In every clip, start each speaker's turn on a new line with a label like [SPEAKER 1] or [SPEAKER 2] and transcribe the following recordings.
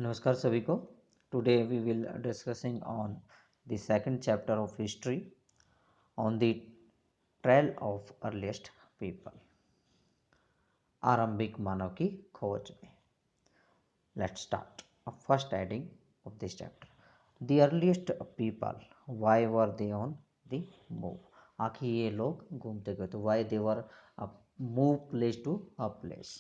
[SPEAKER 1] नमस्कार सभी को। Today we will discussing on the second chapter of history on the trail of earliest people, आरंभिक मानव की खोज में। Let's start first heading of this chapter, the earliest people, why were they on the move. आखिर ये लोग घूमते गए तो why they were move place to a place.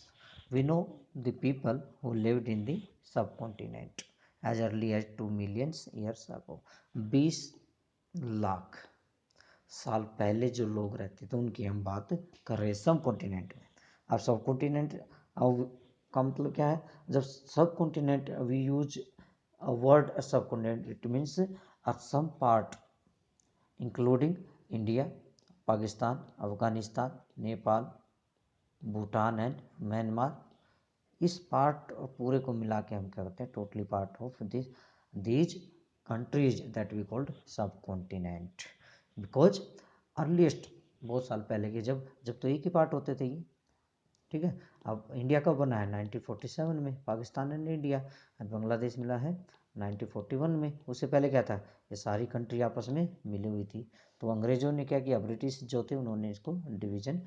[SPEAKER 1] We know the people who lived in the subcontinent as early as 2 million years ago. 20 lakh साल पहले जो लोग रहते थे उनकी हम बात कर रहे हैं सब कॉन्टिनेंट में। अब सब कॉन्टिनेंट अब का मतलब क्या है? जब subcontinent we use a word subcontinent, it means some part including India, Pakistan, Afghanistan, Nepal, Bhutan and Myanmar. इस पार्ट पूरे को मिला के हम क्या करते हैं? Totally part of these countries that we called subcontinent. Because earliest बहुत साल पहले के जब जब तो एक ही पार्ट होते थे ये, ठीक है। अब इंडिया कब बना है? 1947 में। पाकिस्तान एंड इंडिया बांग्लादेश मिला है 1941 में। उससे पहले क्या था? ये सारी कंट्री आपस में मिली हुई थी। तो अंग्रेज़ों ने क्या किया? ब्रिटिश जो थे उन्होंने इसको डिवीज़न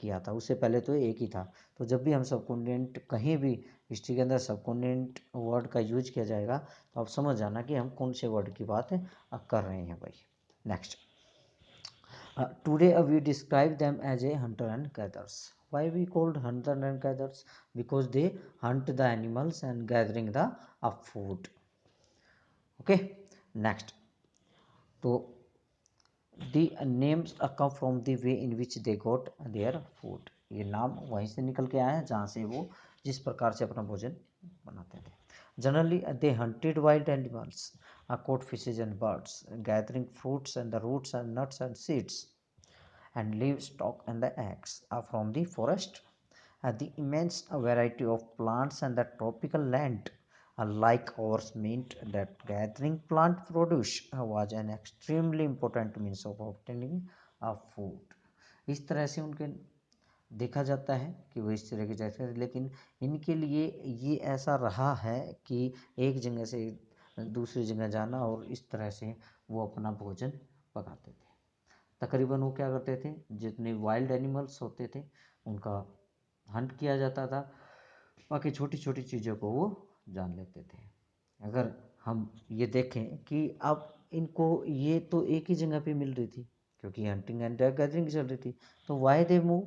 [SPEAKER 1] किया था। उससे पहले तो एक ही था। तो जब भी हम सब कॉन्टिनेंट कहीं भी हिस्ट्री के अंदर सब कॉन्टिनेंट वर्ड का यूज किया जाएगा तो आप समझ जाना कि हम कौन से वर्ड की बात कर रहे हैं भाई। Next, today we describe them as a hunter and gatherers. Why we called hunter and gatherers? Because they hunt the animals and gathering the food. Okay, next, so the names come from the way in which they got their food. ये नाम वहीं से निकल के आए हैं जहाँ से वो जिस प्रकार से अपना भोजन बनाते थे। Generally they hunted wild animals, caught fishes and birds, gathering fruits and the roots and nuts and seeds and livestock and the eggs are from the forest. The immense variety of plants and the tropical land like ours meant that gathering plant produce was an extremely important means of obtaining food. इस तरह से उनके देखा जाता है कि वो इस तरह के जैसे, लेकिन इनके लिए ये ऐसा रहा है कि एक जगह से दूसरी जगह जाना और इस तरह से वो अपना भोजन पकाते थे। तकरीबन वो क्या करते थे? जितने वाइल्ड एनिमल्स होते थे उनका हंट किया जाता था, बाकी छोटी छोटी चीज़ों को वो जान लेते थे। अगर हम ये देखें कि अब इनको ये तो एक ही जगह पे मिल रही थी क्योंकि हंटिंग एंड गैदरिंग चल रही थी, तो वाई दे मूव?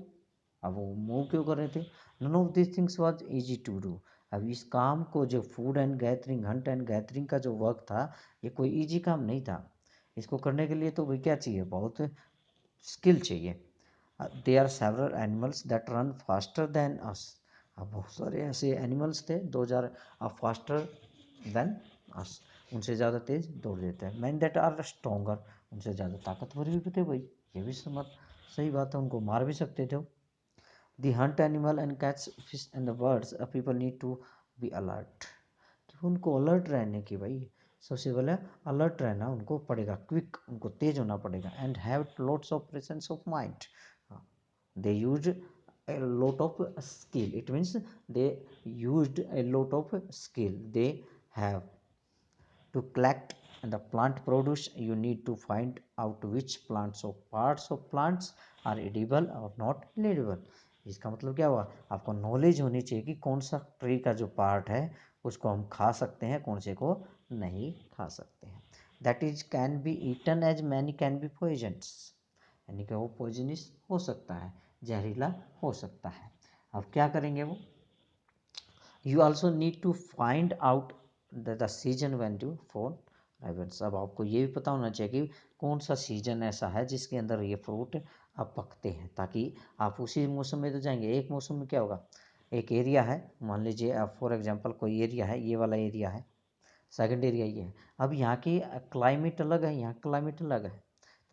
[SPEAKER 1] अब वो मूव क्यों कर रहे थे? None of this things was easy to do. अब इस काम को जो food and gathering, hunt and gathering का जो वर्क था, ये कोई इजी काम नहीं था। इसको करने के लिए तो भाई क्या चाहिए? बहुत स्किल चाहिए। They are several animals that run faster than us. अब बहुत सारे ऐसे एनिमल्स थे 2000 फास्टर देन अस, उनसे ज़्यादा तेज़ दौड़ देते हैं। मैन दैट आर स्ट्रोंगर, उनसे ज़्यादा ताकतवर भी थे भाई। ये भी समझ सही बात है, उनको मार भी सकते थे। The hunt animal and catch fish and the birds, people need to be alert. तो उनको अलर्ट रहने की भाई सबसे पहले अलर्ट रहना उनको पड़ेगा, क्विक, उनको तेज होना पड़ेगा। And have lots of presence of mind. they used a lot of skill, it means they used a lot of skill they have to collect and the plant produce. You need to find out which plants or parts of plants are edible or not edible. इसका मतलब क्या हुआ? आपको knowledge होनी चाहिए कि कौन सा ट्री का जो पार्ट है उसको हम खा सकते हैं, कौन से को नहीं खा सकते हैं। That is can be eaten as many can be poisons, यानी कि वो पॉइजनस हो सकता है, जहरीला हो सकता है। अब क्या करेंगे वो? You also need to find out the season when to fall rivers. अब आपको ये भी पता होना चाहिए कि कौन सा सीजन ऐसा है जिसके अंदर ये फ्रूट अब पकते हैं, ताकि आप उसी मौसम में तो जाएंगे। एक मौसम में क्या होगा? एक एरिया है, मान लीजिए आप फॉर एग्जांपल कोई एरिया है, ये वाला एरिया है, सेकंड एरिया ये है। अब यहाँ की क्लाइमेट अलग है, यहाँ क्लाइमेट अलग है,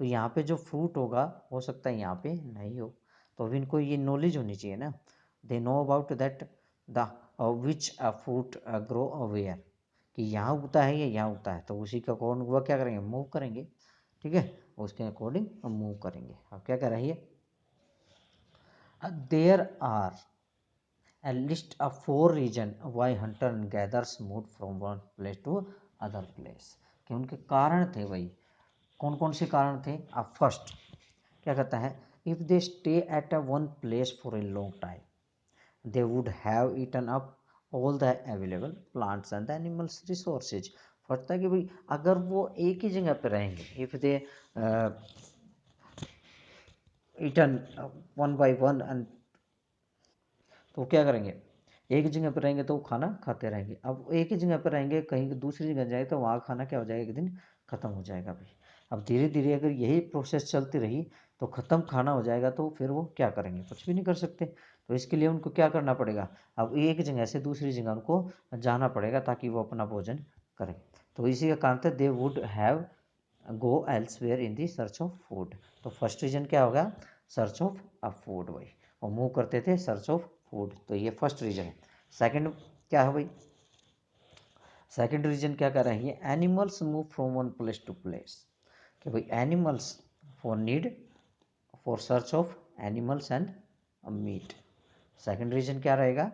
[SPEAKER 1] तो यहाँ पे जो फ्रूट होगा हो सकता है यहाँ पे नहीं हो। तो अब इनको ये नॉलेज होनी चाहिए ना, they know about that the which fruit grow where, कि यहाँ उगता है या यहाँ उगता है, तो उसी का कौन वह क्या करेंगे? मूव करेंगे, ठीक है, उसके अकॉर्डिंग हम मूव करेंगे। अब क्या कह रही है? There are a list of 4 reasons why hunter and gatherers moved from one place to other place, कि उनके कारण थे वही, कौन कौन से कारण थे। अब फर्स्ट क्या कहता है, if they stay at a one place for a long time they would have eaten up all the available plants and animals resources. First था कि भाई अगर वो एक ही जगह पे रहेंगे, if they eaten one by one and, तो क्या करेंगे, एक जगह पर रहेंगे तो वो खाना खाते रहेंगे। अब एक ही जगह पर रहेंगे, कहीं दूसरी जगह जाए तो वहाँ खाना क्या हो जाएगा, एक दिन ख़त्म हो जाएगा भाई। अब धीरे धीरे अगर यही प्रोसेस चलती रही तो ख़त्म खाना हो जाएगा, तो फिर वो क्या करेंगे, कुछ भी नहीं कर सकते। तो इसके लिए उनको क्या करना पड़ेगा, अब एक जगह से दूसरी जगह उनको जाना पड़ेगा ताकि वो अपना भोजन करें। तो इसी का कारण था दे would have go elsewhere in the search of food. तो फर्स्ट रीजन क्या होगा, सर्च ऑफ अ फूड भाई, और मूव करते थे सर्च ऑफ फूड। तो ये फर्स्ट रीजन है। सेकंड क्या है भाई, सेकंड रीजन क्या कर रहे हैं, animals move from one place to place, कि भाई animals for need for search of animals and meat. Second reason क्या रहेगा,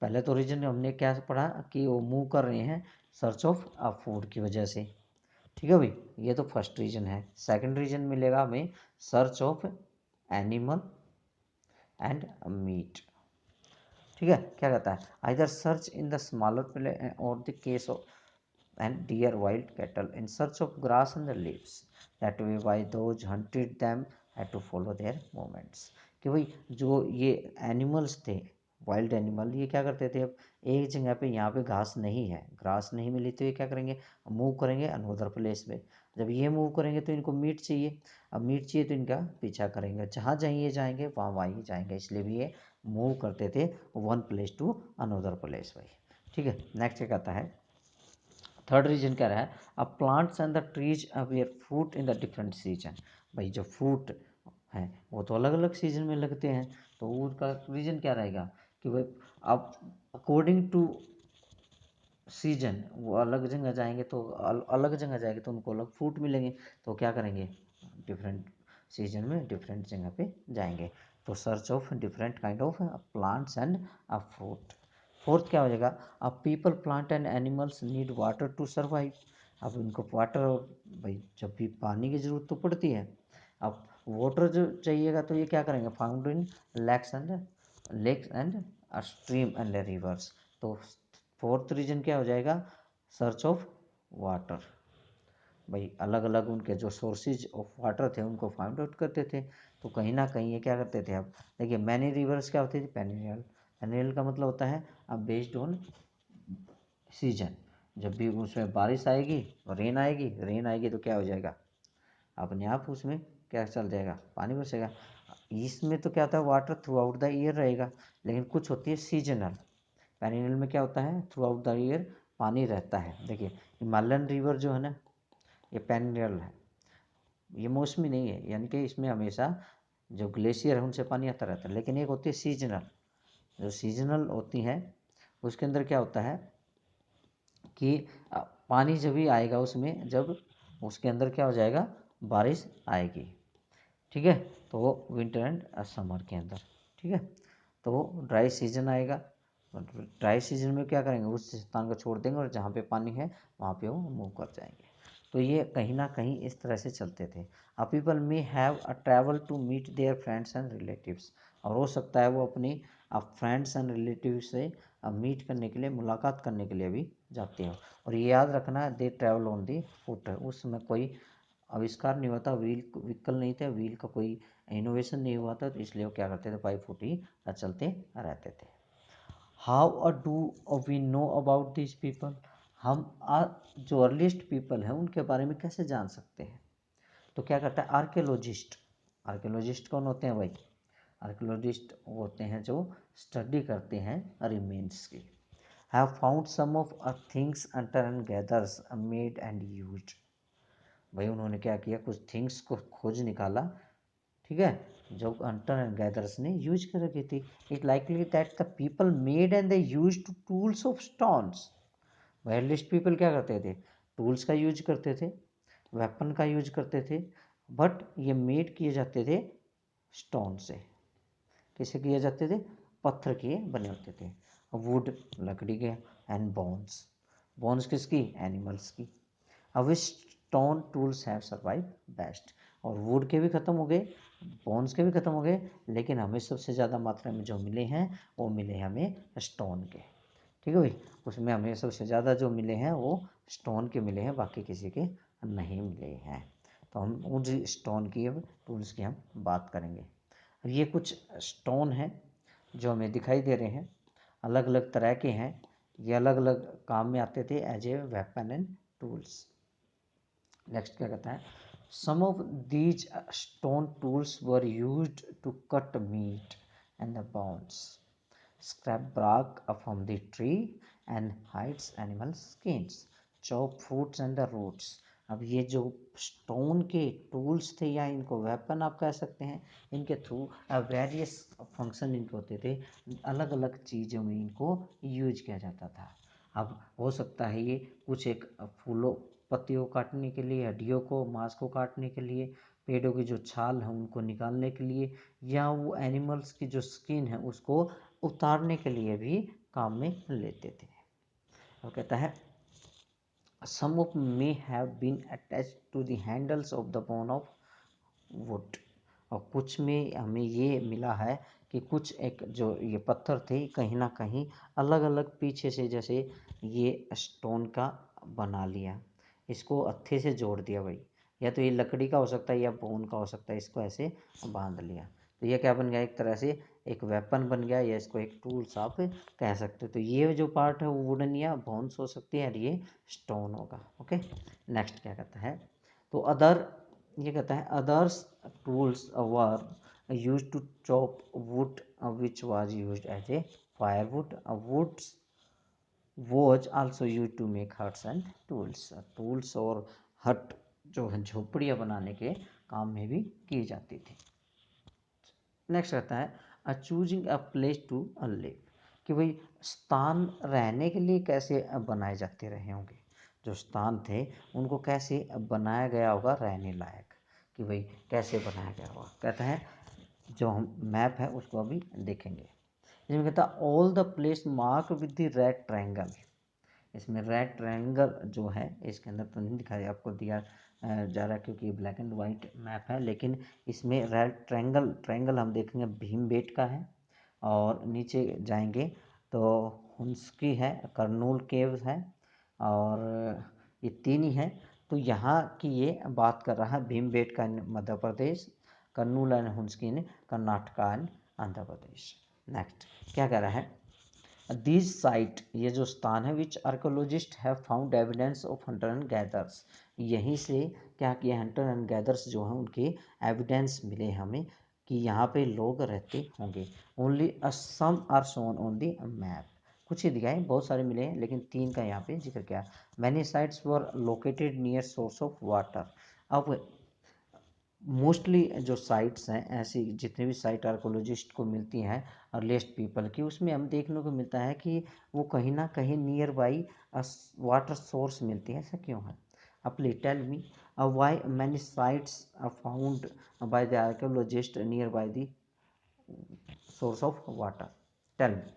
[SPEAKER 1] पहले तो रीजन हमने क्या पढ़ा कि वो मूव कर रहे हैं सर्च ऑफ फूड की वजह से, ठीक है भाई, ये तो फर्स्ट रीजन है। सेकंड रीजन मिलेगा हमें search of animal and meat, ठीक है। क्या कहता है, either search in the smaller play or the case of and deer wild cattle in search of grass and the leaves that way by those hunted them had to follow their movements, कि भाई जो ये animals थे, wild animal, ये क्या करते थे, अब एक जगह पे यहाँ पे घास नहीं है, ग्रास नहीं मिली तो ये क्या करेंगे, मूव करेंगे अनदर प्लेस पे। जब ये मूव करेंगे तो इनको मीट चाहिए, अब मीट चाहिए तो इनका पीछा करेंगे, जहाँ जाइए जाएंगे वहाँ वहाँ ही जाएंगे, इसलिए भी ये मूव करते थे one place to another place भाई, ठीक है। नेक्स्ट क्या कहता है, थर्ड रीजन क्या रहा है, a plants and the trees aware fruit in the different season. भाई जो फ्रूट हैं वो तो अलग अलग सीजन में लगते हैं, तो उसका रीजन क्या रहेगा कि भाई अब अकॉर्डिंग टू सीजन वो अलग जगह जाएंगे, तो अलग जगह जाएंगे तो उनको अलग फ्रूट मिलेंगे, तो क्या करेंगे, डिफरेंट सीजन में डिफरेंट जगह पे जाएंगे। तो search of different kind of plants and a fruit. Fourth क्या हो जाएगा, अब people plant and animals need water to survive. अब इनको वाटर, भाई जब भी पानी की ज़रूरत तो पड़ती है, अब वाटर जो चाहिएगा तो ये क्या करेंगे, found in lakes and stream and rivers. तो फोर्थ रीजन क्या हो जाएगा, सर्च ऑफ वाटर। भाई अलग अलग उनके जो सोर्सेज ऑफ वाटर थे उनको फाइंड आउट करते थे, तो कहीं ना कहीं ये क्या करते थे। अब देखिए मैनी रिवर्स क्या होती थी, पेनियल, पेनियल का मतलब होता है अब बेस्ड ऑन सीजन, जब भी उसमें बारिश आएगी और रेन आएगी तो क्या हो जाएगा, अपने आप उसमें क्या चल जाएगा, पानी बरसेगा। इसमें तो क्या होता है, water through out the year रहेगा, लेकिन कुछ होती है सीजनल। पेरिनियल में क्या होता है, थ्रू आउट द ईयर पानी रहता है। देखिए हिमालयन रिवर जो है ना, ये पेरिनियल है, ये मौसमी नहीं है, यानी कि इसमें हमेशा जो ग्लेशियर है उनसे पानी आता रहता है। लेकिन एक होती है सीजनल, जो सीजनल होती हैं उसके अंदर क्या होता है कि पानी जब भी आएगा उसमें, जब उसके अंदर क्या हो जाएगा, बारिश आएगी, ठीक है। तो वो विंटर एंड समर के अंदर, ठीक है। तो वो ड्राई सीजन आएगा, ड्राई सीजन में क्या करेंगे, उस स्थान को छोड़ देंगे और जहाँ पे पानी है वहाँ पे वो मूव कर जाएंगे। तो ये कहीं ना कहीं इस तरह से चलते थे। A people may have a travel to meet their friends and relatives, और हो सकता है वो अपनी फ्रेंड्स एंड रिलेटिव से मीट करने के लिए, मुलाकात करने के लिए भी जाते हो। और ये याद रखना, दे ट्रैवल ऑन दी फुट, उस समय कोई आविष्कार नहीं हुआ था, व्हीकल नहीं थे, व्हील का कोई इनोवेशन नहीं हुआ था, तो इसलिए वो क्या करते थे, बाई फुट ही चलते रहते थे। How do we know about this people, हम जो अर्लीस्ट पीपल हैं उनके बारे में कैसे जान सकते हैं। तो क्या करता है आर्कियोलॉजिस्ट, आर्कियोलॉजिस्ट कौन होते हैं भाई, आर्कियोलॉजिस्ट होते हैं जो स्टडी करते हैं रिमेन्स की। Have found some of things hunter and gathers made and used, भाई उन्होंने क्या किया, कुछ थिंग्स को खोज निकाला, ठीक है, जो हंटर एंड गैदर्स ने यूज कर रखी थी। It likely that the people made and they use tools of stones, वायरलिस्ट पीपल क्या करते थे, टूल्स का यूज करते थे, वेपन का यूज करते थे, बट ये मेड किए जाते थे स्टोन से। किसे किए जाते थे, पत्थर के बने होते थे, वुड लकड़ी के, एंड बोन्स, बोन्स किसकी, एनिमल्स की। अब stone tools have survive best, और वुड के भी ख़त्म हो गए, बोन्स के भी ख़त्म हो गए, लेकिन हमें सबसे ज़्यादा मात्रा में जो मिले हैं वो मिले हमें स्टोन के। ठीक है भाई, उसमें हमें सबसे ज़्यादा जो मिले हैं वो स्टोन के मिले हैं, बाकी किसी के नहीं मिले हैं। तो हम उन स्टोन की अब टूल्स की हम बात करेंगे। अब ये कुछ स्टोन हैं जो हमें दिखाई दे रहे हैं, अलग अलग तरह के हैं, ये अलग अलग काम में आते थे as a weapon and tools. Next क्या कहता है, some of these stone tools were used to cut meat and the bones, scrap bark from the tree and hides animal skins, chop fruits and the roots। अब ये जो stone के tools थे या इनको वेपन आप कह सकते हैं, इनके थ्रू वेरियस फंक्शन इनके होते थे, अलग अलग चीज़ों में इनको यूज किया जाता था। अब हो सकता है ये कुछ एक फूलों पत्तियों को काटने के लिए, हड्डियों को मांस को काटने के लिए, पेड़ों की जो छाल है उनको निकालने के लिए, या वो एनिमल्स की जो स्किन है उसको उतारने के लिए भी काम में लेते थे। और कहता है some of may have been attached to the handles of the bone of wood, और कुछ में हमें ये मिला है कि कुछ एक जो ये पत्थर थे कहीं ना कहीं अलग अलग पीछे से, जैसे ये स्टोन का बना लिया, इसको हत्थे से जोड़ दिया भाई, या तो ये लकड़ी का हो सकता है या बोन का हो सकता है, इसको ऐसे बांध लिया, तो ये क्या बन गया, एक तरह से एक वेपन बन गया, या इसको एक टूल्स आप कह सकते हो। तो ये जो पार्ट है वो वुडन या बोन्स हो सकती है, और ये स्टोन होगा। ओके, नेक्स्ट क्या कहता है, तो अदर, ये कहता है others tools were use to chop wood which was use as a firewood, woods was also use to make huts and tools, tools और हट जो है झोपड़ियाँ बनाने के काम में भी की जाती थी। नेक्स्ट रहता है choosing a place to live, कि भाई स्थान रहने के लिए कैसे बनाए जाते रहे होंगे, जो स्थान थे उनको कैसे बनाया गया होगा रहने लायक, कि भाई कैसे बनाया गया होगा। कहता है जो हम मैप है उसको अभी देखेंगे, इसमें कहता है all the place mark with the red triangle, इसमें रेड ट्रायंगल जो है इसके अंदर तो नहीं दिखाया, आपको दिया जा रहा है क्योंकि ब्लैक एंड वाइट मैप है, लेकिन इसमें रेड ट्रायंगल, ट्रायंगल हम देखेंगे भीमबेटका है, और नीचे जाएंगे तो हुंस्की है, करनूल केव्स है, और ये तीन ही है। तो यहाँ की ये बात कर रहा है Bhimbetka in Madhya Pradesh, Kurnool and Hunsgi in Karnataka and Andhra Pradesh. Next क्या कह रहा है, दिस साइट, ये जो स्थान है, which archaeologist have found evidence of hunter and gathers, यहीं से क्या किया, हंटर एंड गैदर्स जो हैं उनके एविडेंस मिले हमें कि यहाँ पे लोग रहते होंगे। Only some are shown on the map, कुछ ही दिखाए, बहुत सारे मिले हैं लेकिन तीन का यहाँ पे जिक्र किया। Many sites were located near source of water, अब मोस्टली जो साइट्स हैं, ऐसी जितने भी साइट आर्कोलॉजिस्ट को मिलती हैं अर्लीस्ट पीपल की, उसमें हम देखने को मिलता है कि वो कहीं ना कहीं नियर बाई वाटर सोर्स मिलती है। ऐसा क्यों है, अब please tell me why many sites are found by the archaeologist near by the source of water, tell me.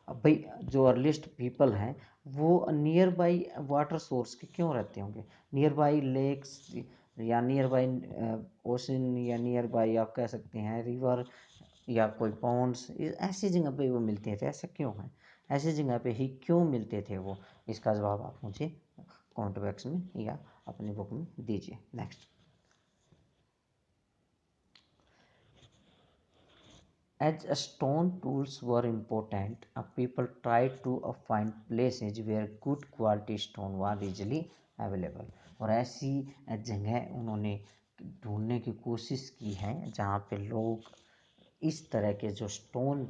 [SPEAKER 1] अब भाई जो अर्लीस्ट पीपल हैं वो नियर बाई वाटर सोर्स के क्यों रहते होंगे, नियर बाई लेक्स या नियर बाई ओशन, या नियर बाई आप कह सकते हैं रिवर, या कोई पॉन्ड्स, ऐसी जगह पे वो मिलते थे। ऐसा क्यों है, ऐसी जगह पे ही क्यों मिलते थे वो, इसका जवाब आप मुझे कमेंट बॉक्स में या अपनी बुक में दीजिए। Next, as stone tools were important, people tried to find places where good quality stone were easily available, और ऐसी जगह उन्होंने ढूंढने की कोशिश की है जहाँ पे लोग इस तरह के जो स्टोन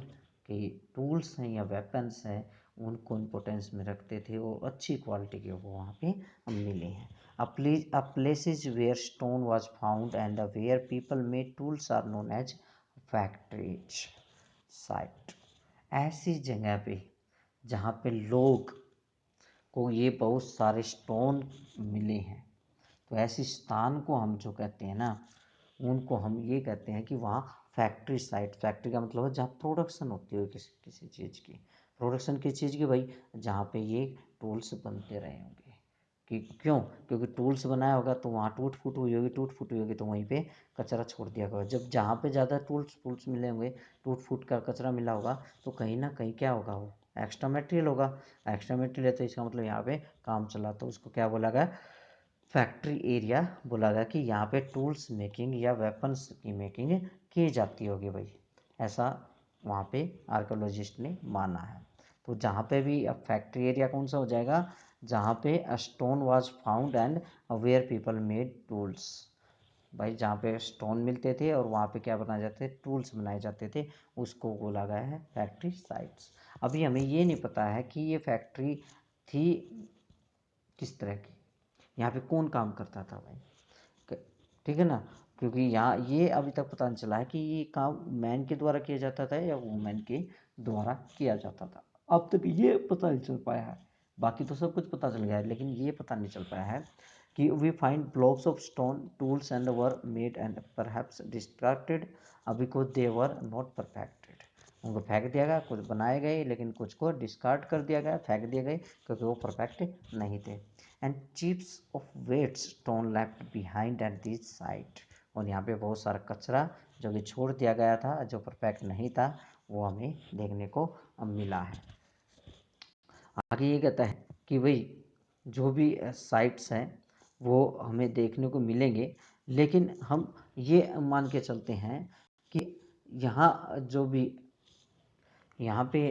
[SPEAKER 1] के टूल्स हैं या वेपन्स हैं उनको इम्पोर्टेंस में रखते थे, और अच्छी क्वालिटी के वो वहाँ पे मिले हैं। A places where stone was found and where people made tools are known as factories site, ऐसी जगह पे जहाँ पे लोग को ये बहुत सारे स्टोन मिले हैं, तो ऐसी स्थान को हम जो कहते हैं ना, उनको हम ये कहते हैं कि वहाँ फैक्ट्री साइट, फैक्ट्री का मतलब है जहाँ प्रोडक्शन होती है किसी किसी चीज़ की। प्रोडक्शन किस चीज़ की भाई? जहाँ पे ये टूल्स बनते रहे होंगे। कि क्यों? क्योंकि टूल्स बनाया होगा तो वहाँ टूट फूट हुई होगी, टूट फूट हुई होगी तो वहीं पे कचरा छोड़ दिया होगा। जब जहाँ पे ज़्यादा टूल्स टूल्स मिले होंगे, टूट फूट का कचरा मिला होगा, तो कहीं ना कहीं क्या होगा, वो एक्स्ट्रा मटेरियल होगा। एक्स्ट्रा मटेरियल है तो इसका मतलब यहाँ पे काम चला, तो उसको क्या बोला गया? फैक्ट्री एरिया बोला गया कि यहाँ पे टूल्स मेकिंग या वेपन्स की मेकिंग की जाती होगी भाई, ऐसा वहाँ पे आर्कोलॉजिस्ट ने माना है। तो जहाँ पे भी अब फैक्ट्री एरिया कौन सा हो जाएगा? जहाँ पे stone was found and where people made tools. भाई जहाँ पे स्टोन मिलते थे और वहाँ पे क्या बनाए जाते थे? टूल्स बनाए जाते थे, उसको बोला गया है फैक्ट्री साइट्स। अभी हमें ये नहीं पता है कि ये फैक्ट्री थी किस तरह की, यहाँ पे कौन काम करता था भाई, ठीक है ना? क्योंकि यहाँ ये अभी तक पता नहीं चला है कि ये काम मैन के द्वारा किया जाता था या वुमेन के द्वारा किया जाता था। अब तक ये पता नहीं चल पाया है। बाकी तो सब कुछ पता चल गया है, लेकिन ये पता नहीं चल पाया है कि we find blocks of stone tools and were made and perhaps distracted because they were not perfected. उनको फेंक दिया गया, कुछ बनाए गए लेकिन कुछ को डिस्कार्ड कर दिया गया, फेंक दिए गए क्योंकि वो परफेक्ट नहीं थे। And chips of wet stone left behind at this site. और यहाँ पे बहुत सारा कचरा जो कि छोड़ दिया गया था, जो परफेक्ट नहीं था, वो हमें देखने को मिला है। आगे ये कहता है कि भाई जो भी साइट्स हैं वो हमें देखने को मिलेंगे, लेकिन हम ये मान के चलते हैं कि यहाँ जो भी यहाँ पे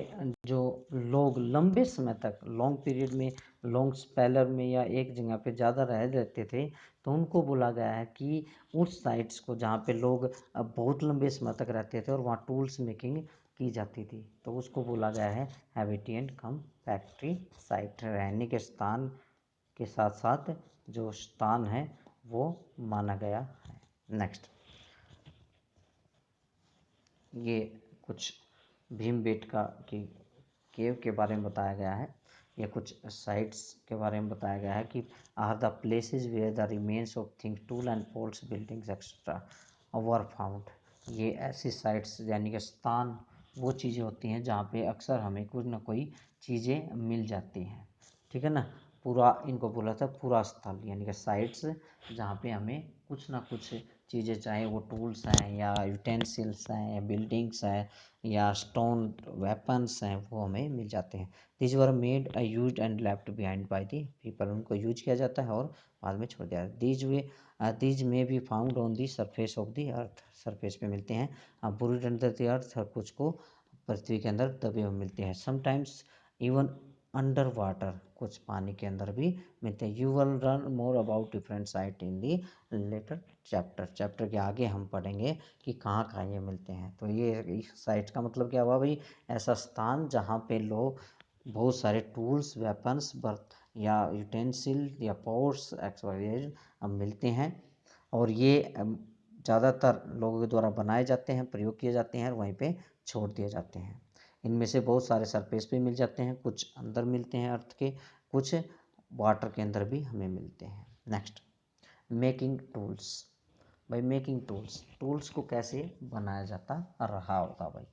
[SPEAKER 1] जो लोग लंबे समय तक लॉन्ग पीरियड में, लॉन्ग स्पेलर में या एक जगह पे ज़्यादा रह रहते थे, तो उनको बोला गया है कि उस साइट्स को जहाँ पे लोग बहुत लंबे समय तक रहते थे और वहाँ टूल्स मेकिंग की जाती थी, तो उसको बोला गया है हैबिटेंट कम फैक्ट्री साइट। रहने के स्थान के साथ साथ जो स्थान है वो माना गया है। नेक्स्ट, ये कुछ भीमबेटका की केव के बारे में बताया गया है, या कुछ साइट्स के बारे में बताया गया है कि are the places where the remains of things tool and poles buildings etcetera were found. ये ऐसी साइट्स यानी कि स्थान, वो चीज़ें होती हैं जहाँ पे अक्सर हमें कुछ ना कोई चीज़ें मिल जाती हैं, ठीक है ना? पूरा इनको बोला था पूरा स्थल, यानी कि साइट्स जहाँ पे हमें कुछ ना कुछ चीज़ें, चाहे वो टूल्स हैं या यूटेंसिल्स हैं या बिल्डिंग्स हैं या स्टोन वेपन्स हैं, वो हमें मिल जाते हैं। This were made use and left behind by the people. उनको यूज किया जाता है और बाद में छोड़ दिया। दीज में be found on the surface of the earth. Surface पे मिलते हैं, बुरिड अंडर द अर्थ, और कुछ को पृथ्वी के अंदर दबे हुए मिलते हैं। समटाइम्स इवन अंडर वाटर, कुछ पानी के अंदर भी मिलते हैं। You will learn more about different site in the later chapter के आगे हम पढ़ेंगे कि कहाँ कहाँ ये मिलते हैं। तो ये साइट का मतलब क्या हुआ भाई? ऐसा स्थान जहाँ पे लोग बहुत सारे टूल्स, वेपन्स, बर्त या यूटेंसिल या पोर्ट्स एक्सवाइज मिलते हैं, और ये ज़्यादातर लोगों के द्वारा बनाए जाते हैं, प्रयोग किए जाते हैं और वहीं पे छोड़ दिए जाते हैं। इनमें से बहुत सारे सरफेस पे मिल जाते हैं, कुछ अंदर मिलते हैं अर्थ के, कुछ वाटर के अंदर भी हमें मिलते हैं। Next, making tools. भाई मेकिंग टूल्स, टूल्स को कैसे बनाया जाता रहा होगा भाई?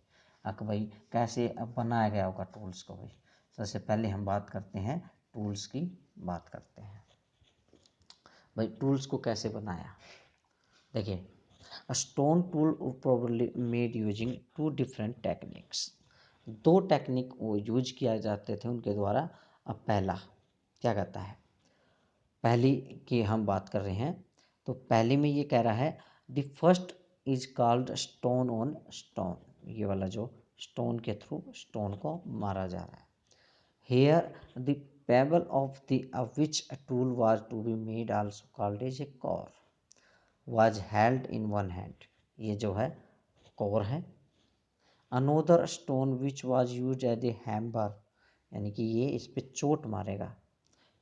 [SPEAKER 1] भाई कैसे अब बनाया गया होगा टूल्स को भाई? सबसे पहले हम बात करते हैं टूल्स की, बात करते हैं भाई टूल्स को कैसे बनाया। देखिए, a stone tool probably made using two different techniques. दो टेक्निक वो यूज किया जाते थे उनके द्वारा। अब पहला क्या कहता है, पहली की हम बात कर रहे हैं, तो पहले में ये कह रहा है the first is called stone on stone. ये वाला जो स्टोन के थ्रू स्टोन को मारा जा रहा है। Here the pebble of the which tool was to be made also called as a core was held in one hand. ये जो है कॉर है। Another stone which was use as a hammer, यानी कि ये इस पे चोट मारेगा,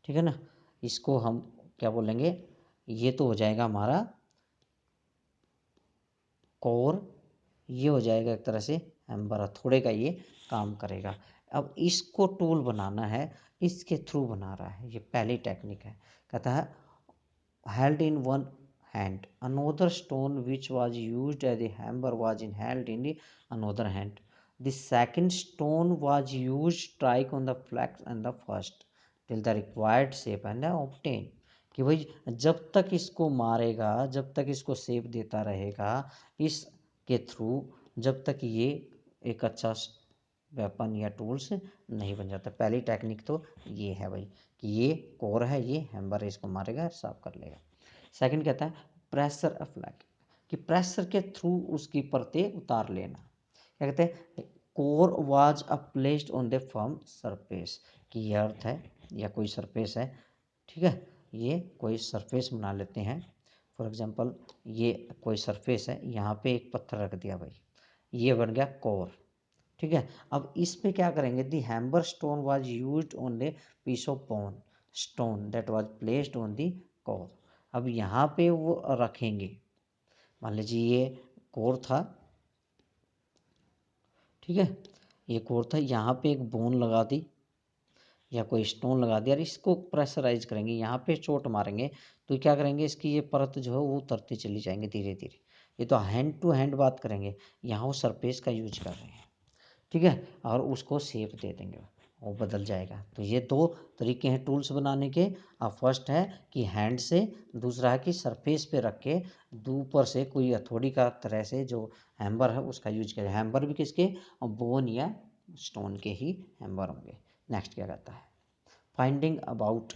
[SPEAKER 1] ठीक है ना? इसको हम क्या बोलेंगे? ये तो हो जाएगा हमारा कोर, ये हो जाएगा एक तरह से हैम्बर, थोड़े का ये काम करेगा। अब इसको टूल बनाना है, इसके थ्रू बना रहा है, ये पहली टेक्निक है। कहता है held in one hand. Another stone which was used as a hammer was held in the another hand. The second stone was used strike on the flex and the first till the required shape and obtain. कि भाई जब तक इसको मारेगा, जब तक इसको shape देता रहेगा इसके थ्रू, जब तक ये एक अच्छा वेपन या टूल्स नहीं बन जाता। पहली टेक्निक तो ये है भाई कि ये कोर है, ये हैमर इसको मारेगा, साफ कर लेगा। सेकंड कहता है प्रेशर अफ्लैक, कि प्रेशर के थ्रू उसकी परतें उतार लेना। क्या कहते हैं, core was a placed on the firm surface, कि ये अर्थ है या कोई सरफेस है, ठीक है, ये कोई सरफेस बना लेते हैं। फॉर एग्जांपल ये कोई सरफेस है, यहाँ पे एक पत्थर रख दिया भाई, ये बन गया कोर, ठीक है। अब इस पे क्या करेंगे, the hammer stone was used on the piece of bone stone that was placed on the core. अब यहाँ पे वो रखेंगे, मान लीजिए ये कोर था, ठीक है, ये कोर था, यहाँ पे एक बोन लगा दी या कोई स्टोन लगा दिया और इसको प्रेशराइज करेंगे, यहाँ पे चोट मारेंगे तो क्या करेंगे, इसकी ये परत जो है वो उतरती चली जाएंगे धीरे धीरे। ये तो हैंड टू हैंड बात करेंगे, यहाँ वो सरफेस का यूज कर रहे हैं, ठीक है, और उसको शेप दे देंगे, वो बदल जाएगा। तो ये दो तरीके हैं टूल्स बनाने के। अब फर्स्ट है कि हैंड से, दूसरा है कि सरफेस पे रख के ऊपर से कोई हथौड़ी का तरह से जो हैम्बर है उसका यूज करें। हैम्बर भी किसके, बोन या स्टोन के ही हैम्बर होंगे। नेक्स्ट क्या कहता है, फाइंडिंग अबाउट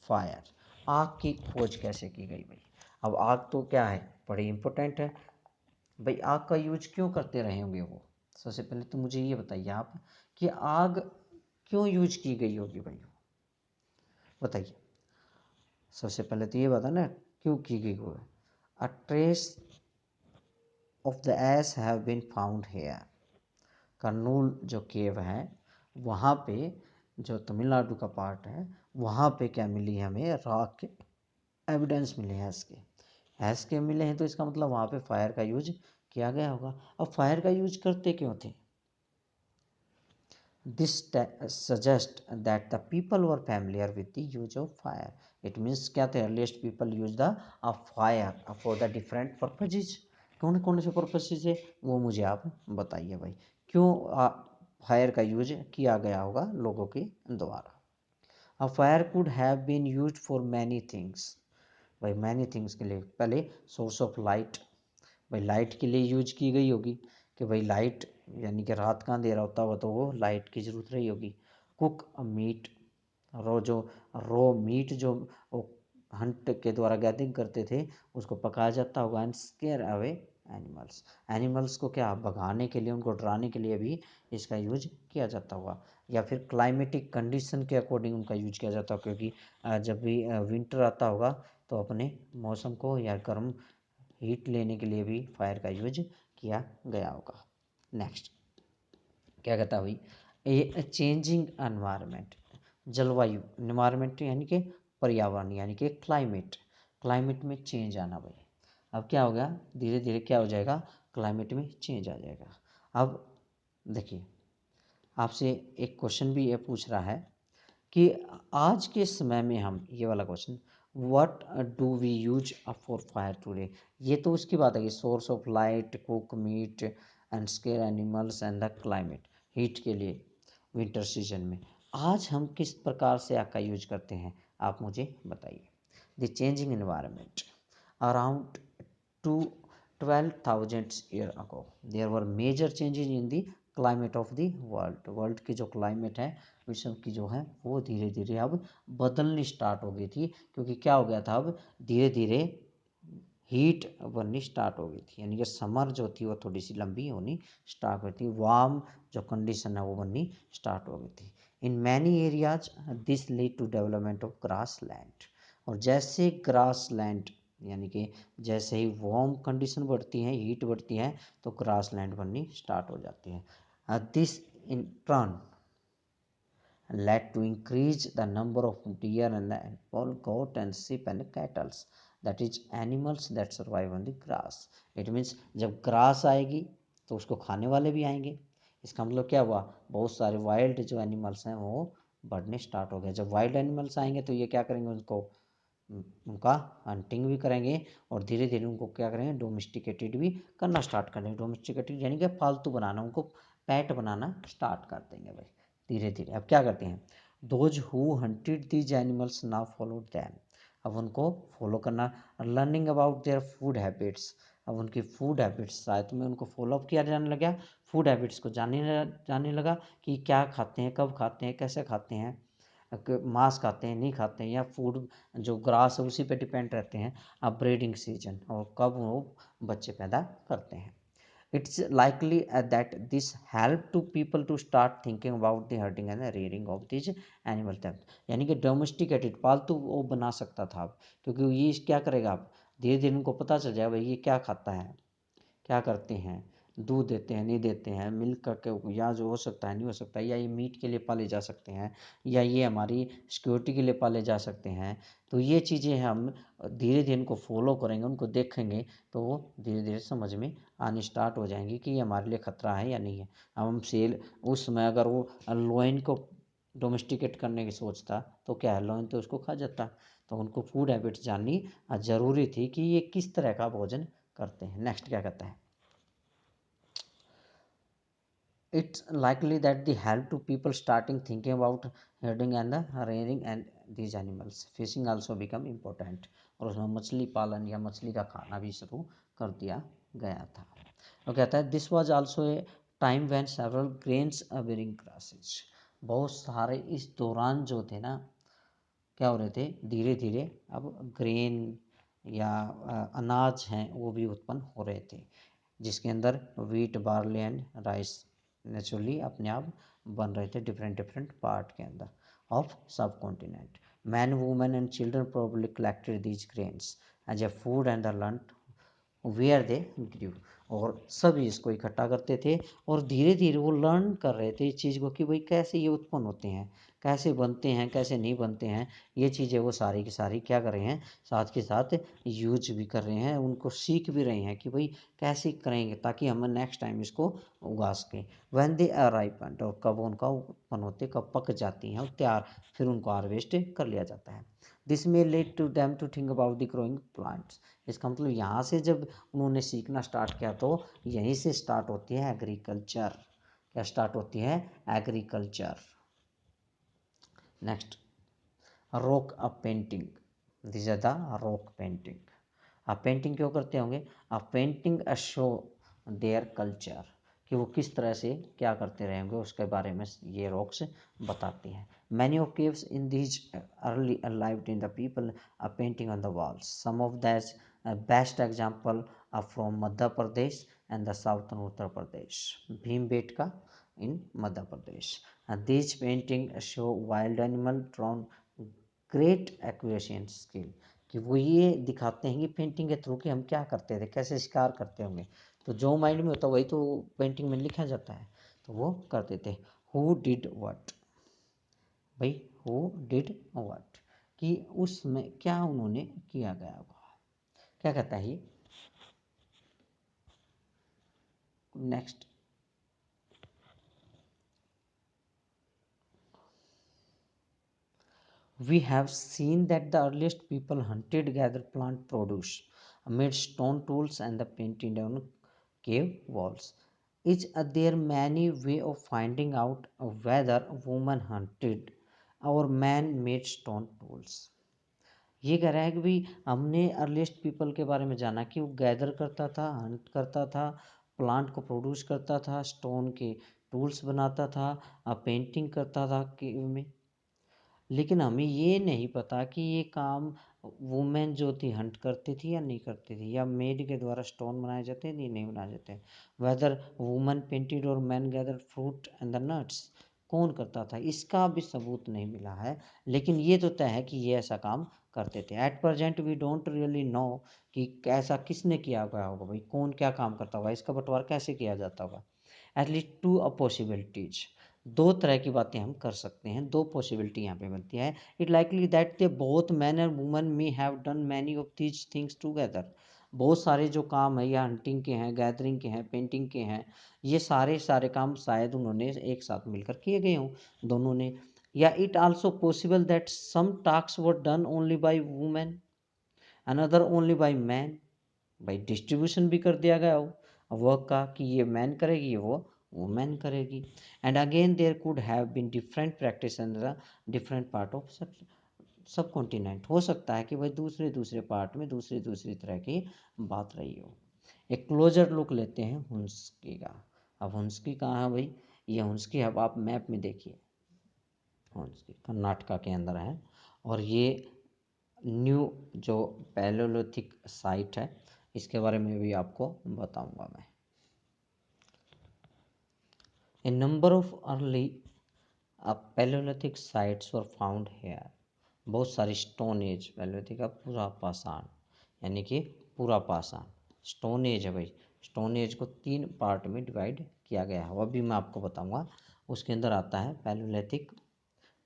[SPEAKER 1] फायर, आग की खोज कैसे की गई भाई। अब आग तो क्या है, बड़ी इंपॉर्टेंट है भाई, आग का यूज क्यों करते रहे होंगे वो। सबसे पहले तो मुझे ये बताइए आप कि आग क्यों यूज की गई होगी भाई, बताइए। सबसे पहले तो ये बता ना क्यों की गई हो। A trace of the ash have been found here, Kurnool जो केव है वहाँ पे, जो तमिलनाडु का पार्ट है, वहाँ पे क्या मिली है हमें, रॉक के एविडेंस मिले हैं इसके, हैश के मिले हैं, तो इसका मतलब वहाँ पे फायर का यूज किया गया होगा। अब फायर का यूज करते क्यों थे, this suggest that the people were familiar with the use of fire. It means क्या थे, earliest people use the fire for the different purposes। कौन कौन से पर्पसेज है वो मुझे आप बताइए भाई, क्यों फायर का यूज किया गया होगा लोगों के द्वारा। A fire could have been used for many things, भाई मैनी थिंग्स के लिए। पहले सोर्स ऑफ लाइट, भाई लाइट के लिए यूज की गई होगी, कि भाई लाइट यानी कि रात का अंधेरा होता हुआ तो वो लाइट की ज़रूरत रही होगी। कुक मीट, रो मीट जो वो हंट के द्वारा गैदरिंग करते थे उसको पकाया जाता होगा। And square away animals, animals को क्या भगाने के लिए, उनको डराने के लिए भी इसका यूज किया जाता होगा। या फिर क्लाइमेटिक कंडीशन के अकॉर्डिंग उनका यूज किया जाता होगा, क्योंकि जब भी विंटर आता होगा तो अपने मौसम को या गर्म हीट लेने के लिए भी फायर का यूज किया गया होगा। नेक्स्ट क्या कहता है भाई, ए चेंजिंग एनवायरनमेंट, जलवायु, एनवायरनमेंट यानी कि पर्यावरण, यानी कि क्लाइमेट, क्लाइमेट में चेंज आना भाई। अब क्या होगा, धीरे धीरे क्या हो जाएगा, क्लाइमेट में चेंज आ जाएगा। अब देखिए आपसे एक क्वेश्चन भी ये पूछ रहा है कि आज के समय में हम, ये वाला question, what do we use for fire today, ये तो उसकी बात है कि source of light, cook meat and scare animals and the climate, heat के लिए विंटर सीजन में आज हम किस प्रकार से आग का यूज करते हैं, आप मुझे बताइए। The changing environment, around to 12,000 year ago there were major changes in the climate of the world, world की जो क्लाइमेट है विश्व की जो है वो धीरे धीरे अब बदलनी स्टार्ट हो गई थी। क्योंकि क्या हो गया था, अब धीरे धीरे हीट बननी स्टार्ट हो गई थी, यानी कि समर जो थी वो थोड़ी सी लंबी होनी स्टार्ट हुई थी, वार्म जो कंडीशन है वो बननी स्टार्ट हो गई थी। In many areas this lead to development of grassland, और जैसे ग्रास लैंड यानी कि जैसे ही वार्म कंडीशन बढ़ती है, हीट बढ़ती है, तो ग्रास लैंड बननी स्टार्ट हो जाती है। This in turn led to increase the number of deer and the animal, goat and sheep and cattle, that is animals that survive on the grass। it means जब grass आएगी तो उसको खाने वाले भी आएंगे। इसका मतलब क्या हुआ, बहुत सारे वाइल्ड जो एनिमल्स हैं वो बढ़ने स्टार्ट हो गए। जब वाइल्ड एनिमल्स आएंगे तो ये क्या करेंगे, उनको उनका हंटिंग भी करेंगे और धीरे धीरे उनको क्या करेंगे, डोमेस्टिकेटेड भी करना स्टार्ट कर देंगे। डोमेस्टिकेटेड यानी कि फालतू बनाना, उनको पैट बनाना स्टार्ट कर देंगे भाई धीरे धीरे। अब क्या करते हैं, those who hunted these animals now followed them, अब उनको फॉलो करना, learning about their food habits, अब उनकी फूड हैबिट्स साथ में उनको फॉलो अप किया जाने लगा, फूड हैबिट्स को जानने लगा कि क्या खाते हैं, कब खाते हैं, कैसे खाते हैं, मांस खाते हैं नहीं खाते हैं, या फूड जो ग्रास है उसी पे डिपेंड रहते हैं। अब ब्रीडिंग सीजन और कब वो बच्चे पैदा करते हैं। It's likely that this help to people to start thinking about the herding and rearing of this animal type, यानी कि डोमेस्टिकेटेड पालतू वो बना सकता था अब, क्योंकि ये क्या करेगा, अब धीरे धीरे उनको पता चल जाएगा भाई ये क्या खाता है, क्या करते हैं, दूध देते हैं नहीं देते हैं, मिल्क करके या जो हो सकता है नहीं हो सकता है, या ये मीट के लिए पाले जा सकते हैं, या ये हमारी सिक्योरिटी के लिए पाले जा सकते हैं। तो ये चीज़ें हम धीरे धीरे इनको फॉलो करेंगे, उनको देखेंगे, तो वो धीरे धीरे समझ में आनी स्टार्ट हो जाएंगी कि ये हमारे लिए खतरा है या नहीं है। अब हम सेल उस समय अगर वो लोइन को डोमेस्टिकेट करने की सोचता तो क्या है, लोइन तो उसको खा जाता। तो उनको फूड हैबिट्स जाननी ज़रूरी थी कि ये किस तरह का भोजन करते हैं। नेक्स्ट क्या कहता है, it's likely that the help to people starting thinking about herding and the rearing and these animals fishing also become important, और उसमें मछली पालन या मछली का खाना भी शुरू कर दिया गया था। और कहता है this was also a time when several grains bearing grasses, बहुत सारे इस दौरान जो थे ना क्या हो रहे थे, धीरे धीरे अब ग्रेन या अनाज हैं वो भी उत्पन्न हो रहे थे, जिसके अंदर wheat barley and rice naturally अपने आप बन रहे थे डिफरेंट डिफरेंट पार्ट के अंदर of subcontinent. Man women and children probably collected these grains as a food and learn where they grew, और सभी इसको इकट्ठा करते थे और धीरे धीरे वो लर्न कर रहे थे इस चीज़ को कि भाई कैसे ये उत्पन्न होते हैं, कैसे बनते हैं, कैसे नहीं बनते हैं, ये चीज़ें वो सारी की सारी क्या कर रहे हैं, साथ के साथ यूज भी कर रहे हैं, उनको सीख भी रहे हैं कि भाई कैसे करेंगे ताकि हम नेक्स्ट टाइम इसको उगा सकें। वैन दे अराइव, और कब उनका उत्पन्न होते, कब पक जाती हैं और तैयार, फिर उनको हार्वेस्ट कर लिया जाता है। दिस में led to them to think about the growing plants, इसका मतलब यहाँ से जब उन्होंने सीखना स्टार्ट किया तो यहीं से स्टार्ट होती है एग्रीकल्चर, क्या स्टार्ट होती है, agriculture. Next, rock a painting, this is the rock painting. आप पेंटिंग क्यों करते होंगे, आप painting a show their culture, कि वो किस तरह से क्या करते रहेंगे उसके बारे में ये रॉक्स बताती हैं। Many of caves in these early alived in the people a painting on the walls, some of that best example from Madhya Pradesh and the southern Uttar Pradesh, Bhimbetka in Madhya Pradesh. These painting show wild animal drawn great accuracy and skill, कि वो ये दिखाते हैं कि painting के through कि हम क्या करते थे, कैसे शिकार करते होंगे, तो जो माइंड में होता है वही तो पेंटिंग में लिखा जाता है, तो वो करते थे। हु डिड व्हाट, भाई हु डिड व्हाट, कि उसमें क्या उन्होंने किया गया होगा, क्या कहता है ये। Next, we have seen that the earliest people hunted, gathered plant produce, made stone tools, and the painted on cave walls. Is there many way of finding out whether woman hunted or man made stone tools? ये कह रहा है कि भाई हमने earliest people के बारे में जाना कि वो गैदर करता था, हंट करता था, प्लांट को प्रोड्यूस करता था, स्टोन के टूल्स बनाता था, पेंटिंग करता था कि में, लेकिन हमें ये नहीं पता कि ये काम वुमेन जो थी हंट करती थी या नहीं करती थी, या मेड के द्वारा स्टोन बनाए जाते हैं नहीं बनाए जाते हैं, वेदर वुमन पेंटेड और man gather fruit and the nuts, कौन करता था इसका भी सबूत नहीं मिला है, लेकिन ये तो तय है कि ये ऐसा काम करते थे। At present we don't really know कि ऐसा किसने किया गया होगा, भाई कौन क्या काम करता होगा, इसका बंटवारा कैसे किया जाता होगा। At least two a possibilities, दो तरह की बातें हम कर सकते हैं, दो पॉसिबिलिटी यहाँ पे बनती है। It likely that they both man and woman may have done many of these things together, बहुत सारे जो काम है या हंटिंग के हैं, गैदरिंग के हैं, पेंटिंग के हैं, ये सारे सारे काम शायद उन्होंने एक साथ मिलकर किए गए हों दोनों ने। या it also possible that some task were done only by women, another only by man, भाई डिस्ट्रीब्यूशन भी कर दिया गया हो वर्क का कि ये मैन करेगी वो वुमेन करेगी। And again there could have been different practice in the different part of subcontinent. हो सकता है कि भाई दूसरे दूसरे पार्ट में दूसरी दूसरी तरह की बात रही हो। एक क्लोजर लुक लेते हैं हुंस्की का। अब हुंस्की कहाँ है भाई, ये हुंस्की अब आप मैप में देखिए, हुंस्की कर्नाटका के अंदर है। और ये न्यू जो पैलोलिथिक साइट है इसके बारे में भी आपको बताऊंगा मैं। A number of early palaeolithic sites were found here. बहुत सारी स्टोन एज, पैलोलिथिक का पूरा पाषाण यानी कि पूरा पाषाण स्टोन एज है भाई। स्टोन एज को 3 पार्ट में डिवाइड किया गया है, वो भी मैं आपको बताऊंगा। उसके अंदर आता है palaeolithic,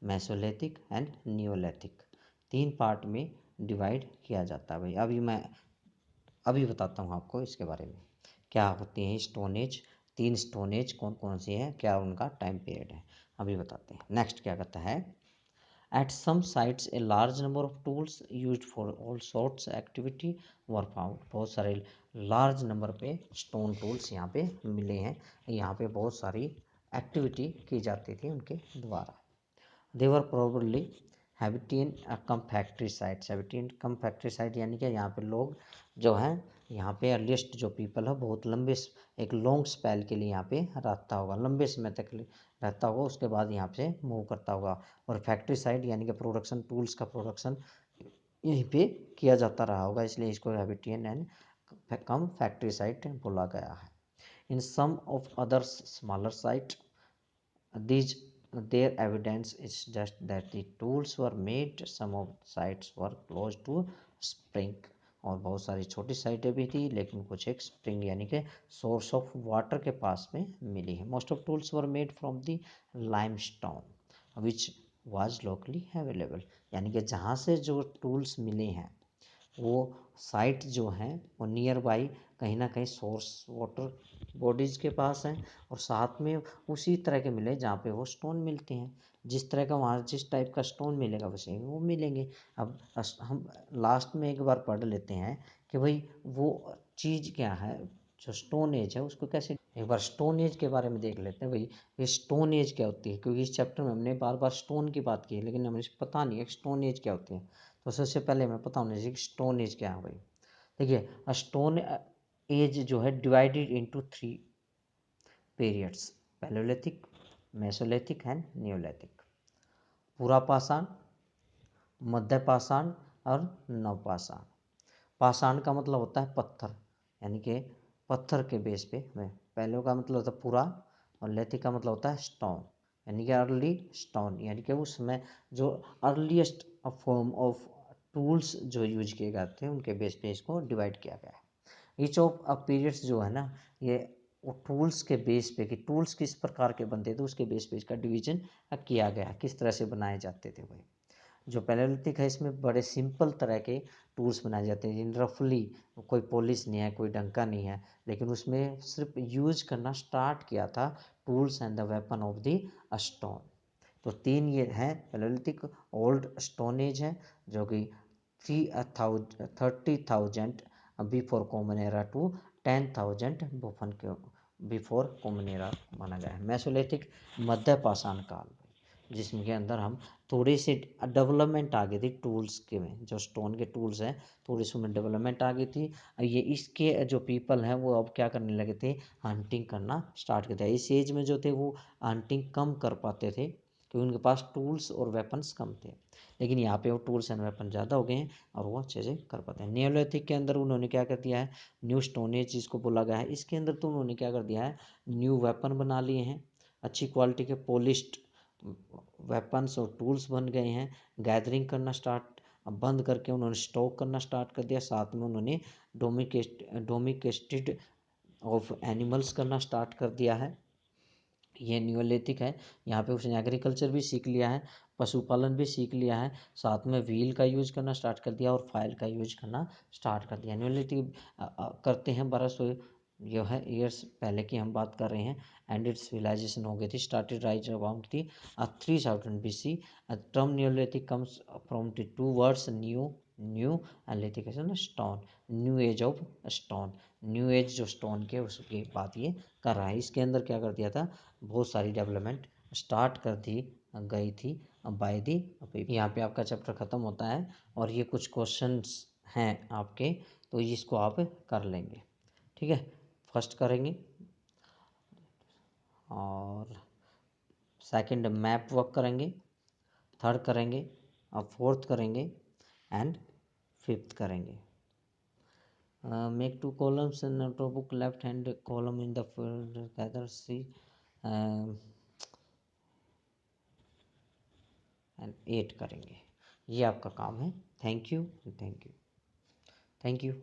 [SPEAKER 1] Mesolithic and Neolithic, 3 part में डिवाइड किया जाता है भाई। अभी बताता हूँ आपको इसके बारे में क्या होती हैं स्टोन एज। 3 स्टोन एज कौन कौन सी हैं, क्या उनका टाइम पीरियड है, अभी बताते हैं। नेक्स्ट क्या कहता है, at some sites a large number of tools used for all sorts activity were found. बहुत सारे लार्ज नंबर पे स्टोन टूल्स यहाँ पे मिले हैं, यहाँ पे बहुत सारी एक्टिविटी की जाती थी उनके द्वारा। दे वर प्रोबेबली हैबिटेन कम फैक्ट्री साइट्स। हैबिटेन कम फैक्ट्री साइट यानी कि यहाँ पे लोग जो हैं, यहाँ पे अर्लीस्ट जो पीपल है बहुत लंबे एक लॉन्ग स्पेल के लिए यहाँ पे रहता होगा, लंबे समय तक रहता होगा, उसके बाद यहाँ से मूव करता होगा। और फैक्ट्री साइट यानी कि प्रोडक्शन टूल्स का प्रोडक्शन यहीं पे किया जाता रहा होगा, इसलिए इसको habitation and cum factory site बोला गया है। In some of others smaller site these their evidence is just that the tools were made, some of sites were close to spring। और बहुत सारी छोटी साइटें भी थी लेकिन कुछ एक स्प्रिंग यानी कि सोर्स ऑफ वाटर के पास में मिली है। Most of tools were made from the limestone which was locally available. यानी कि जहाँ से जो टूल्स मिले हैं वो साइट जो हैं वो नियर बाई कहीं ना कहीं सोर्स वाटर बॉडीज़ के पास हैं, और साथ में उसी तरह के मिले जहाँ पे वो स्टोन मिलते हैं। जिस तरह का वहाँ जिस टाइप का स्टोन मिलेगा वैसे ही वो मिलेंगे। अब हम लास्ट में एक बार पढ़ लेते हैं कि भाई वो चीज़ क्या है, जो स्टोन एज है उसको कैसे, एक बार स्टोन एज के बारे में देख लेते हैं भाई। ये स्टोन एज क्या होती है, क्योंकि इस चैप्टर में हमने बार बार स्टोन की बात की है लेकिन हमें पता नहीं है स्टोन एज क्या होती है। तो सबसे पहले मैं पता होना चाहिए कि स्टोन एज क्या है भाई। देखिए स्टोन एज जो है divided into 3 periods, palaeolithic, Mesolithic and Neolithic. पूरा पाषाण, मध्य पाषाण और नवपाषाण। पाषाण का मतलब होता है पत्थर, यानी कि पत्थर के बेस पे में। पहले का मतलब होता है पूरा, और लेथिक का मतलब होता है स्टोन, यानी कि अर्ली स्टोन, यानी कि उसमें जो अर्लीस्ट फॉर्म ऑफ टूल्स जो यूज किए गए थे उनके बेस पे इसको डिवाइड किया गया है। ईच ऑफ पीरियड्स जो है ना, ये वो टूल्स के बेस पे कि टूल्स किस प्रकार के बनते थे उसके बेस पे इसका डिवीजन किया गया, किस तरह से बनाए जाते थे भाई। जो पैलेलिथिक है इसमें बड़े सिंपल तरह के टूल्स बनाए जाते हैं, जिन रफली कोई पॉलिश नहीं है, कोई डंका नहीं है, लेकिन उसमें सिर्फ यूज करना स्टार्ट किया था tools and the weapon of the stone. तो 3 ये हैं पैलेलिथिक। ओल्ड स्टोन एज है जो कि 30,000 बिफोर कॉमन एरा टू 10,000 बुफन के बिफोर कॉमन एरा माना गया है। मेसोलिथिक मध्य पाषाण काल, जिसमें के अंदर हम थोड़ी सी डेवलपमेंट आ गई थी टूल्स के में, जो स्टोन के टूल्स हैं थोड़ी सी उनमें डेवलपमेंट आ गई थी। ये इसके जो पीपल हैं वो अब क्या करने लगे थे, हंटिंग करना स्टार्ट कर दिया। इस एज में जो थे वो हंटिंग कम कर पाते थे क्योंकि उनके पास टूल्स और वेपन्स कम थे, लेकिन यहाँ पे वो टूल्स एंड वेपन ज़्यादा हो गए हैं और वो अच्छे से कर पाते हैं। नियोलिथिक के अंदर उन्होंने क्या कर दिया है, न्यू स्टोन एज जिसको बोला गया है, इसके अंदर तो उन्होंने क्या कर दिया है, न्यू वेपन बना लिए हैं, अच्छी क्वालिटी के पॉलिश्ड वेपन्स और टूल्स बन गए हैं। गैदरिंग करना स्टार्ट बंद करके उन्होंने स्टॉक करना स्टार्ट कर दिया। साथ में उन्होंने डोमिकेस्टेड ऑफ एनिमल्स करना स्टार्ट कर दिया है। ये न्यूलिथिक है, यहाँ पे उसने एग्रीकल्चर भी सीख लिया है, पशुपालन भी सीख लिया है, साथ में व्हील का यूज करना स्टार्ट कर दिया और फाइल का यूज करना स्टार्ट कर दिया। न्यूलिथिक करते हैं 1200 ये है ईयर्स पहले की हम बात कर रहे हैं। एंड इट्स सिविलाइजेशन हो गई थी, स्टार्टेड राइज अबाउट थी 3000 BC। Term Neolithic comes from the two words new, new and lithic stone, new age of stone. New age जो स्टोन के उसकी बात ये कर रहा है। इसके अंदर क्या कर दिया था, बहुत सारी डेवलपमेंट स्टार्ट कर दी गई थी बाय दी। यहाँ पे आपका चैप्टर ख़त्म होता है और ये कुछ क्वेश्चंस हैं आपके, तो इसको आप कर लेंगे, ठीक है। फर्स्ट करेंगे और सेकंड मैप वर्क करेंगे, थर्ड करेंगे और फोर्थ करेंगे एंड फिफ्थ करेंगे। Make two columns in notebook, left hand column in the gather C and 8 करेंगे। ये आपका काम है। Thank you, thank you, thank you.